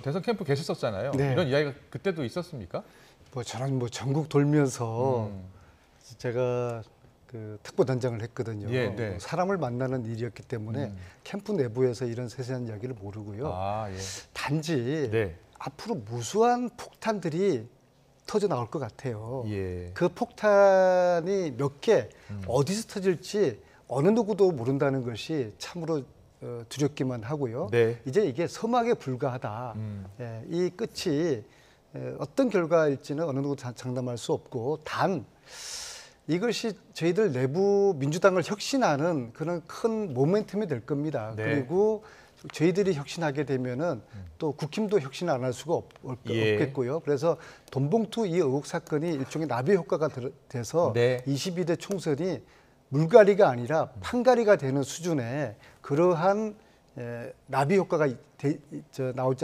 대선 캠프 계셨었잖아요. 이런 이야기가 그때도 있었습니까? 뭐 저는 뭐 전국 돌면서 제가 그 특보단장을 했거든요. 사람을 만나는 일이었기 때문에 캠프 내부에서 이런 세세한 이야기를 모르고요. 단지 앞으로 무수한 폭탄들이 터져 나올 것 같아요. 그 폭탄이 몇 개 어디서 터질지 어느 누구도 모른다는 것이 참으로 두렵기만 하고요. 이제 이게 서막에 불과하다. 이 끝이 어떤 결과일지는 어느 누구도 장담할 수 없고 단 이것이 저희들 내부 민주당을 혁신하는 그런 큰 모멘텀이 될 겁니다. 그리고 저희들이 혁신하게 되면은 또 국힘도 혁신 안 할 수가 없겠고요. 그래서 돈봉투 이 의혹 사건이 일종의 나비 효과가 돼서 22대 총선이 물갈이가 아니라 판갈이가 되는 수준의 그러한 나비 효과가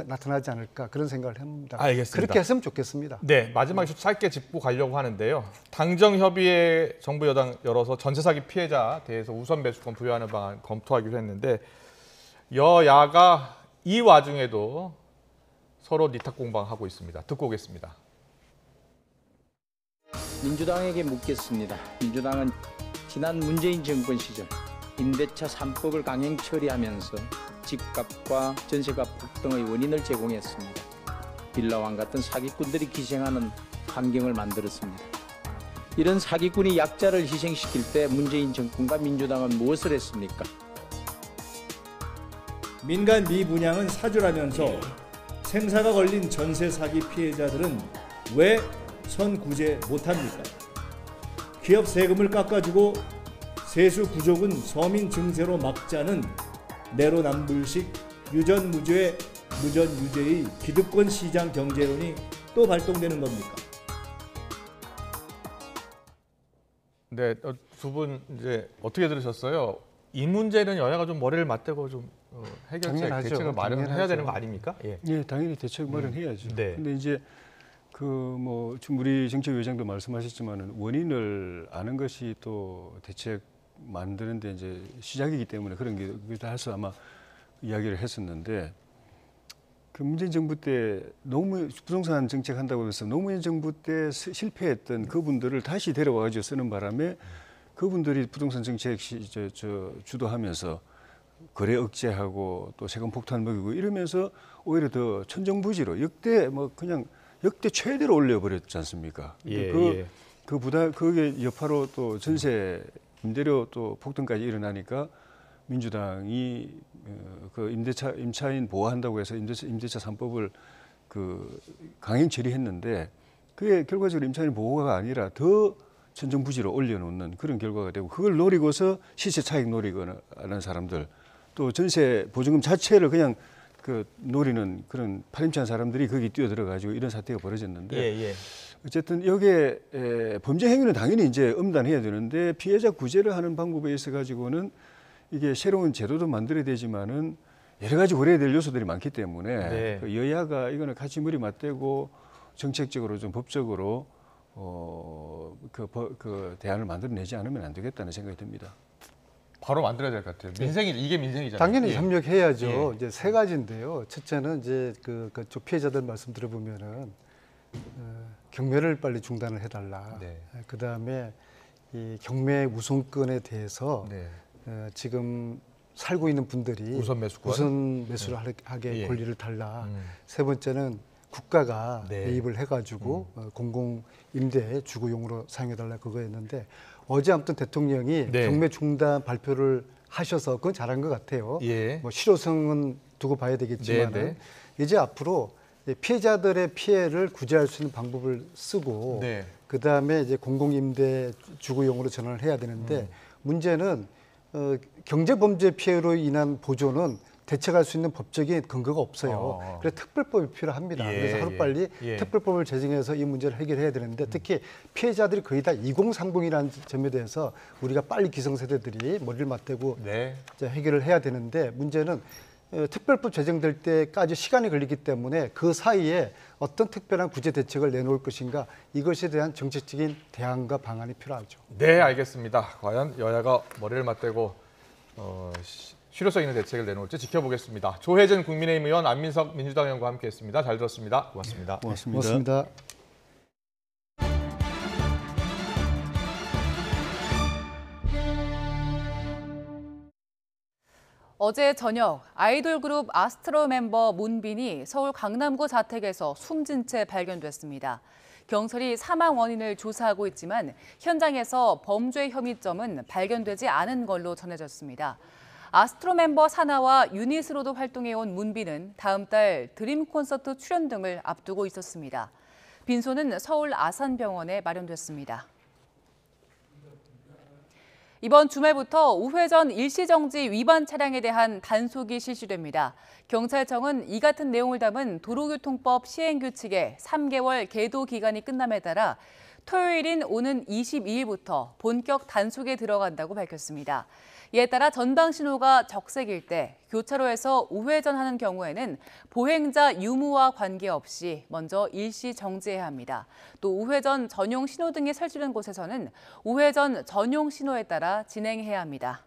나타나지 않을까 그런 생각을 합니다. 알겠습니다. 그렇게 했으면 좋겠습니다. 네, 마지막에 좀 짧게 짚고 가려고 하는데요. 당정협의회 정부 여당 열어서 전세 사기 피해자 대해서 우선 매수권 부여하는 방안 검토하기로 했는데 여야가 이 와중에도 서로 니탁 공방하고 있습니다. 듣고 오겠습니다. 민주당에게 묻겠습니다. 민주당은 지난 문재인 정권 시절 임대차 3법을 강행 처리하면서 집값과 전세값 폭등의 원인을 제공했습니다. 빌라왕 같은 사기꾼들이 기생하는 환경을 만들었습니다. 이런 사기꾼이 약자를 희생시킬 때 문재인 정권과 민주당은 무엇을 했습니까? 민간 미분양은 사주라면서 생사가 걸린 전세 사기 피해자들은 왜 선구제 못합니까? 기업 세금을 깎아주고 세수 부족은 서민 증세로 막자는 내로남불식 유전무죄 무전유죄의 기득권 시장 경제론이 또 발동되는 겁니까? 네, 두 분 이제 어떻게 들으셨어요? 이 문제는 여야가 좀 머리를 맞대고 좀 해결책, 대책을 마련해야 되는 거 아닙니까? 당연히 대책 마련해야죠. 근데 이제 뭐 지금 우리 정책위원장도 말씀하셨지만은 원인을 아는 것이 또 대책 만드는데 이제 시작이기 때문에 그런 게 해서 아마 이야기를 했었는데 그 문재인 정부 때 노무현 부동산 정책 한다고 해서 노무현 정부 때 실패했던 그분들을 다시 데려와가지고 쓰는 바람에 그분들이 부동산 정책 주도하면서 거래 억제하고 또 세금 폭탄 먹이고 이러면서 오히려 더 천정부지로 역대 최대로 올려버렸지 않습니까? 그 부담 그게 여파로 또 전세 임대료 또 폭등까지 일어나니까 민주당이 그 임차인 보호한다고 해서 임대차 3법을 그 강행 처리했는데 그게 결과적으로 임차인 보호가 아니라 더 천정부지로 올려놓는 그런 결과가 되고 그걸 노리고서 시세 차익 노리거나 하는 사람들 또 전세 보증금 자체를 그냥 그 노리는 그런 파렴치한 사람들이 거기 뛰어들어가지고 이런 사태가 벌어졌는데 어쨌든 여기에 범죄 행위는 당연히 이제 엄단해야 되는데 피해자 구제를 하는 방법에 있어 가지고는 이게 새로운 제도도 만들어야 되지만은 여러 가지 고려해야 될 요소들이 많기 때문에 그 여야가 이거는 같이 머리 맞대고 정책적으로 좀 법적으로 그 대안을 만들어내지 않으면 안 되겠다는 생각이 듭니다. 바로 만들어야 될 것 같아요. 이게 민생이잖아요. 당연히 협력해야죠. 이제 세 가지인데요. 첫째는 이제 그 피해자들 말씀 들어보면은 경매를 빨리 중단을 해달라. 그 다음에 이 경매 우선권에 대해서 지금 살고 있는 분들이 우선 매수를 하게 권리를 달라. 세 번째는 국가가 매입을 해가지고 공공 임대 주거용으로 사용해달라 그거였는데 어제 아무튼 대통령이 경매 중단 발표를 하셔서 그건 잘한 것 같아요. 뭐 실효성은 두고 봐야 되겠지만 이제 앞으로 피해자들의 피해를 구제할 수 있는 방법을 쓰고 그 다음에 이제 공공 임대 주거용으로 전환을 해야 되는데 문제는 경제범죄 피해로 인한 보조는 대책할 수 있는 법적인 근거가 없어요. 그래서 특별법이 필요합니다. 그래서 하루빨리 특별법을 제정해서 이 문제를 해결해야 되는데 특히 피해자들이 거의 다 2030이라는 점에 대해서 우리가 빨리 기성세대들이 머리를 맞대고 이제 해결을 해야 되는데 문제는 특별법 제정될 때까지 시간이 걸리기 때문에 그 사이에 어떤 특별한 구제 대책을 내놓을 것인가 이것에 대한 정책적인 대안과 방안이 필요하죠. 네, 알겠습니다. 과연 여야가 머리를 맞대고 실효성 있는 대책을 내놓을지 지켜보겠습니다. 조혜진 국민의힘 의원, 안민석 민주당 의원과 함께했습니다. 잘 들었습니다. 고맙습니다. 고맙습니다. 어제 저녁 아이돌 그룹 아스트로 멤버 문빈이 서울 강남구 자택에서 숨진 채 발견됐습니다. 경찰이 사망 원인을 조사하고 있지만 현장에서 범죄 혐의점은 발견되지 않은 걸로 전해졌습니다. 아스트로 멤버 사나와 유닛으로도 활동해온 문빈은 다음 달 드림 콘서트 출연 등을 앞두고 있었습니다. 빈소는 서울 아산병원에 마련됐습니다. 이번 주말부터 우회전 일시정지 위반 차량에 대한 단속이 실시됩니다. 경찰청은 이 같은 내용을 담은 도로교통법 시행규칙의 3개월 계도 기간이 끝남에 따라 토요일인 오는 22일부터 본격 단속에 들어간다고 밝혔습니다. 이에 따라 전방 신호가 적색일 때 교차로에서 우회전하는 경우에는 보행자 유무와 관계없이 먼저 일시 정지해야 합니다. 또 우회전 전용 신호등이 설치된 곳에서는 우회전 전용 신호에 따라 진행해야 합니다.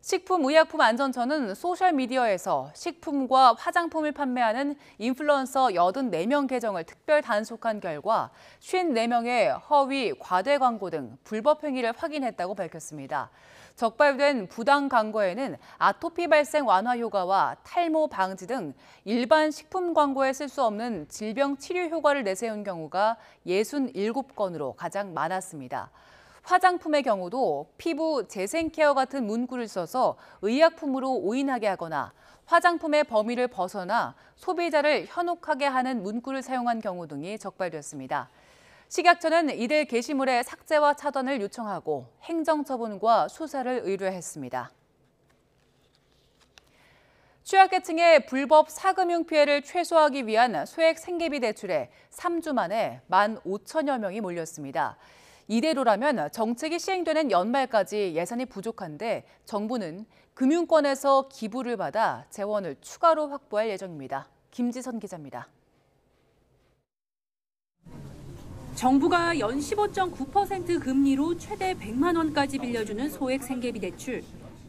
식품의약품안전처는 소셜미디어에서 식품과 화장품을 판매하는 인플루언서 84명 계정을 특별 단속한 결과 54명의 허위, 과대 광고 등 불법 행위를 확인했다고 밝혔습니다. 적발된 부당 광고에는 아토피 발생 완화 효과와 탈모 방지 등 일반 식품 광고에 쓸 수 없는 질병 치료 효과를 내세운 경우가 67건으로 가장 많았습니다. 화장품의 경우도 피부 재생 케어 같은 문구를 써서 의약품으로 오인하게 하거나 화장품의 범위를 벗어나 소비자를 현혹하게 하는 문구를 사용한 경우 등이 적발됐습니다. 식약처는 이들 게시물의 삭제와 차단을 요청하고 행정처분과 수사를 의뢰했습니다. 취약계층의 불법 사금융 피해를 최소화하기 위한 소액 생계비 대출에 3주 만에 15,000여 명이 몰렸습니다. 이대로라면 정책이 시행되는 연말까지 예산이 부족한데 정부는 금융권에서 기부를 받아 재원을 추가로 확보할 예정입니다. 김지선 기자입니다. 정부가 연 15.9% 금리로 최대 100만 원까지 빌려주는 소액 생계비 대출.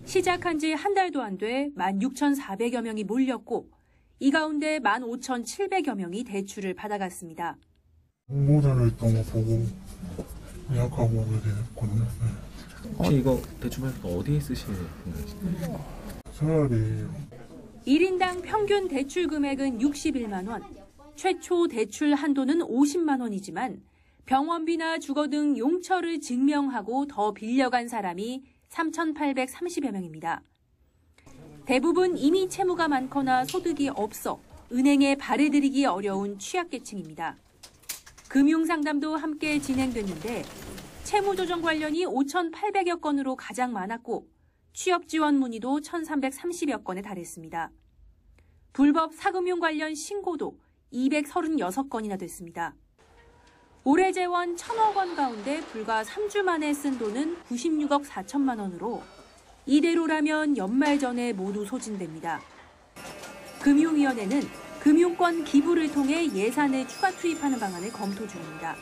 시작한 지 한 달도 안 돼 16,400여 명이 몰렸고 이 가운데 15,700여 명이 대출을 받아갔습니다. 홍보를 했던 거 보고 예약하고 오게 됐거든요. 혹시 이거 대출 받을 때 어디에 쓰실 생각이신가요? 생활비 1인당 평균 대출 금액은 61만 원, 최초 대출 한도는 50만 원이지만 병원비나 주거 등 용처를 증명하고 더 빌려간 사람이 3,830여 명입니다. 대부분 이미 채무가 많거나 소득이 없어 은행에 발해드리기 어려운 취약계층입니다. 금융상담도 함께 진행됐는데 채무조정 관련이 5,800여 건으로 가장 많았고 취업 지원 문의도 1,330여 건에 달했습니다. 불법 사금융 관련 신고도 236건이나 됐습니다. 올해 재원 1,000억 원 가운데 불과 3주 만에 쓴 돈은 96억 4천만 원으로 이대로라면 연말 전에 모두 소진됩니다. 금융위원회는 금융권 기부를 통해 예산을 추가 투입하는 방안을 검토 중입니다.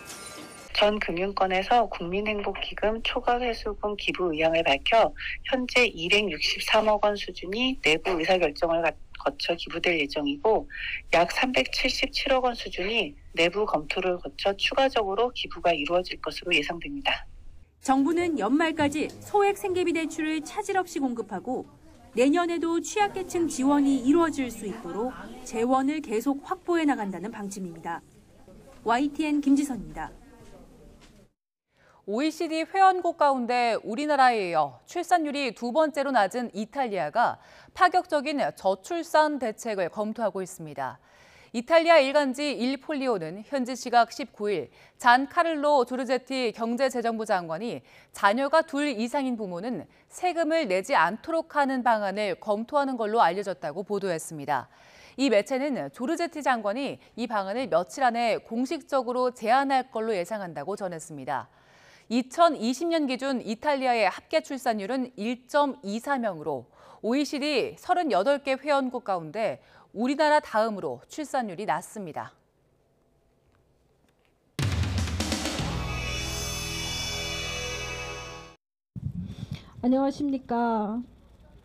전 금융권에서 국민행복기금 초과회수금 기부 의향을 밝혀 현재 263억 원 수준이 내부 의사결정을 거쳐 기부될 예정이고 약 377억 원 수준이 내부 검토를 거쳐 추가적으로 기부가 이루어질 것으로 예상됩니다. 정부는 연말까지 소액 생계비 대출을 차질 없이 공급하고 내년에도 취약계층 지원이 이루어질 수 있도록 재원을 계속 확보해 나간다는 방침입니다. YTN 김지선입니다. OECD 회원국 가운데 우리나라에 이어 출산율이 두 번째로 낮은 이탈리아가 파격적인 저출산 대책을 검토하고 있습니다. 이탈리아 일간지 일 폴리오는 현지 시각 19일 잔카를로 조르제티 경제재정부 장관이 자녀가 둘 이상인 부모는 세금을 내지 않도록 하는 방안을 검토하는 걸로 알려졌다고 보도했습니다. 이 매체는 조르제티 장관이 이 방안을 며칠 안에 공식적으로 제안할 걸로 예상한다고 전했습니다. 2020년 기준 이탈리아의 합계 출산율은 1.24명으로 OECD 38개 회원국 가운데 우리나라 다음으로 출산율이 낮습니다. 안녕하십니까.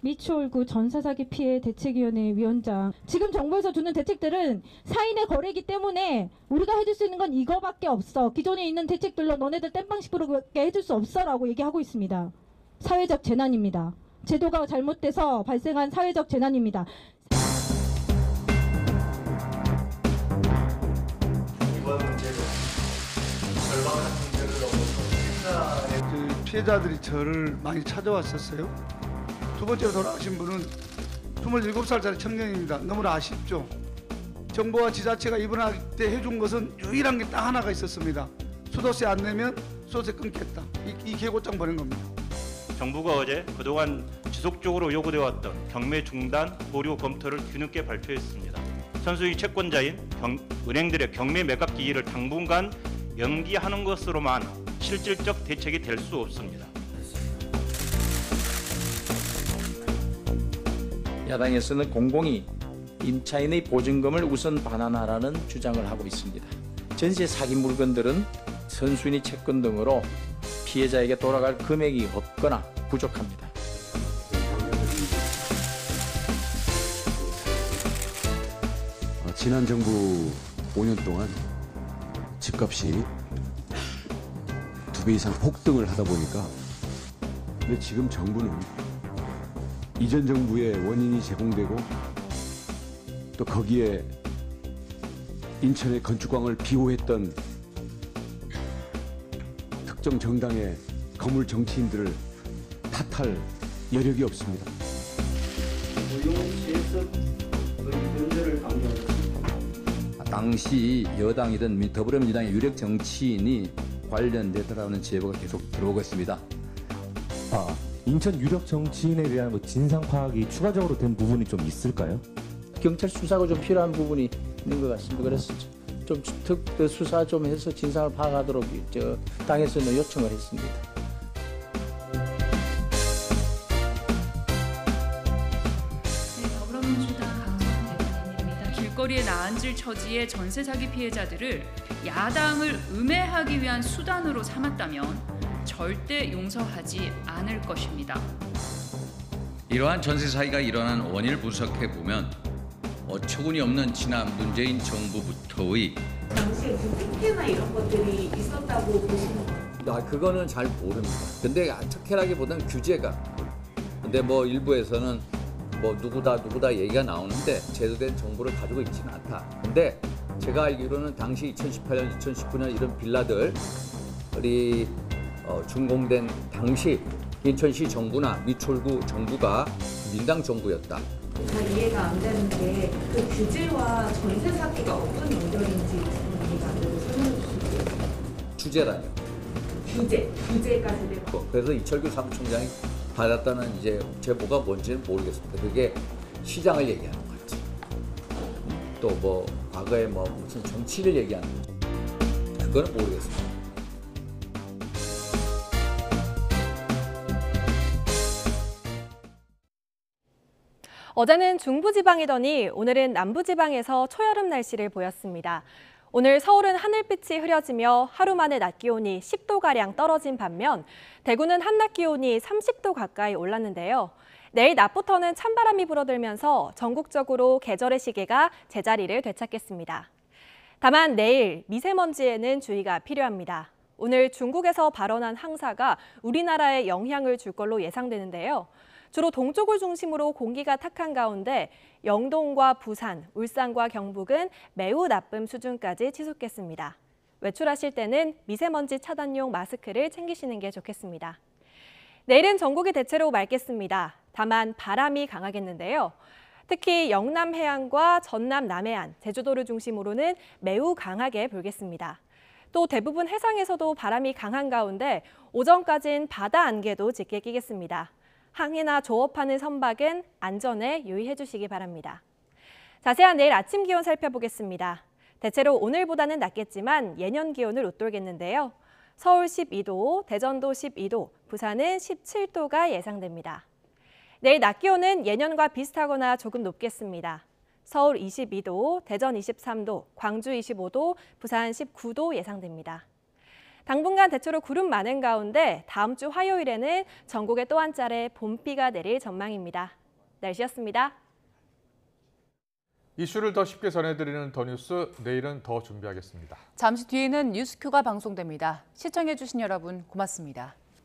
미추홀구 전세사기 피해 대책위원회 위원장. 지금 정부에서 주는 대책들은 사인의 거래이기 때문에 우리가 해줄 수 있는 건 이거밖에 없어. 기존에 있는 대책들로 너네들 땜빵식으로밖에 해줄 수 없어라고 얘기하고 있습니다. 사회적 재난입니다. 제도가 잘못돼서 발생한 사회적 재난입니다. 이번 문제는 절박한 문제를 넘어서 피해자들이 저를 많이 찾아왔었어요. 두 번째로 돌아가신 분은 27살짜리 청년입니다. 너무나 아쉽죠. 정부와 지자체가 입원할 때 해준 것은 유일한 게 딱 하나가 있었습니다. 수도세 안 내면 수도세 끊겠다. 이 계고장 보낸 겁니다. 정부가 어제 그동안 지속적으로 요구되어 왔던 경매 중단 보류 검토를 뒤늦게 발표했습니다. 선수의 채권자인 은행들의 경매 매각 기일을 당분간 연기하는 것으로만 실질적 대책이 될 수 없습니다. 야당에서는 공공이 임차인의 보증금을 우선 반환하라는 주장을 하고 있습니다. 전세 사기 물건들은 선수인의 채권 등으로 피해자에게 돌아갈 금액이 없거나 부족합니다. 지난 정부 5년 동안 집값이 2배 이상 폭등을 하다 보니까 근데 지금 정부는 이전 정부의 원인이 제공되고 또 거기에 인천의 건축광을 비호했던 특정 정당의 거물 정치인들을 탓할 여력이 없습니다. 당시 여당이든 더불어민주당의 유력 정치인이 관련되더라는 제보가 계속 들어오고 있습니다. 인천 유력 정치인에 대한 진상 파악이 추가적으로 된 부분이 좀 있을까요? 경찰 수사가 좀 필요한 부분이 있는 것 같습니다. 그래서 좀 수사 좀 해서 진상을 파악하도록 당에서는 요청을 했습니다. 길거리에 나앉을 처지의 전세 사기 피해자들을 야당을 음해하기 위한 수단으로 삼았다면 절대 용서하지 않을 것입니다. 이러한 전세 사기가 일어난 원인을 분석해 보면 어처구니 없는 지난 문재인 정부부터의 당시에 특혜나 이런 것들이 있었다고 보시는 거예요? 그거는 잘 모릅니다. 근데 특혜라기보다는 규제가. 근데 뭐 일부에서는 뭐 누구다 얘기가 나오는데 제대로 된 정보를 가지고 있지는 않다. 근데 제가 알기로는 당시 2018년, 2019년 이런 빌라들이 준공된 당시 인천시 정부나 미추홀구 정부가 민당 정부였다. 잘 이해가 안 되는 게 그 규제와 전세 사기가 어떤 연결인지 이해가 안 돼서 설명해 주실게요. 규제라뇨. 규제까지 되고. 그래서 이철규 사무총장이 받았다는 이제 제보가 뭔지는 모르겠습니다. 그게 시장을 얘기하는 건지 또 뭐 과거에 뭐 무슨 정치를 얘기하는 건지 그건 모르겠습니다. 어제는 중부지방이더니 오늘은 남부지방에서 초여름 날씨를 보였습니다. 오늘 서울은 하늘빛이 흐려지며 하루 만에 낮 기온이 10도가량 떨어진 반면 대구는 한낮 기온이 30도 가까이 올랐는데요. 내일 낮부터는 찬바람이 불어들면서 전국적으로 계절의 시계가 제자리를 되찾겠습니다. 다만 내일 미세먼지에는 주의가 필요합니다. 오늘 중국에서 발원한 황사가 우리나라에 영향을 줄 걸로 예상되는데요. 주로 동쪽을 중심으로 공기가 탁한 가운데 영동과 부산, 울산과 경북은 매우 나쁨 수준까지 치솟겠습니다. 외출하실 때는 미세먼지 차단용 마스크를 챙기시는 게 좋겠습니다. 내일은 전국이 대체로 맑겠습니다. 다만 바람이 강하겠는데요. 특히 영남 해안과 전남 남해안, 제주도를 중심으로는 매우 강하게 불겠습니다. 또 대부분 해상에서도 바람이 강한 가운데 오전까진 바다 안개도 짙게 끼겠습니다. 항해나 조업하는 선박은 안전에 유의해 주시기 바랍니다. 자세한 내일 아침 기온 살펴보겠습니다. 대체로 오늘보다는 낮겠지만 예년 기온을 웃돌겠는데요. 서울 12도, 대전도 12도, 부산은 17도가 예상됩니다. 내일 낮 기온은 예년과 비슷하거나 조금 높겠습니다. 서울 22도, 대전 23도, 광주 25도, 부산 19도 예상됩니다. 당분간 대체로 구름 많은 가운데 다음 주 화요일에는 전국에 또 한 차례 봄비가 내릴 전망입니다. 날씨였습니다. 이슈를 더 쉽게 전해드리는 더 뉴스, 내일은 더 준비하겠습니다. 잠시 뒤에는 뉴스큐가 방송됩니다. 시청해주신 여러분 고맙습니다.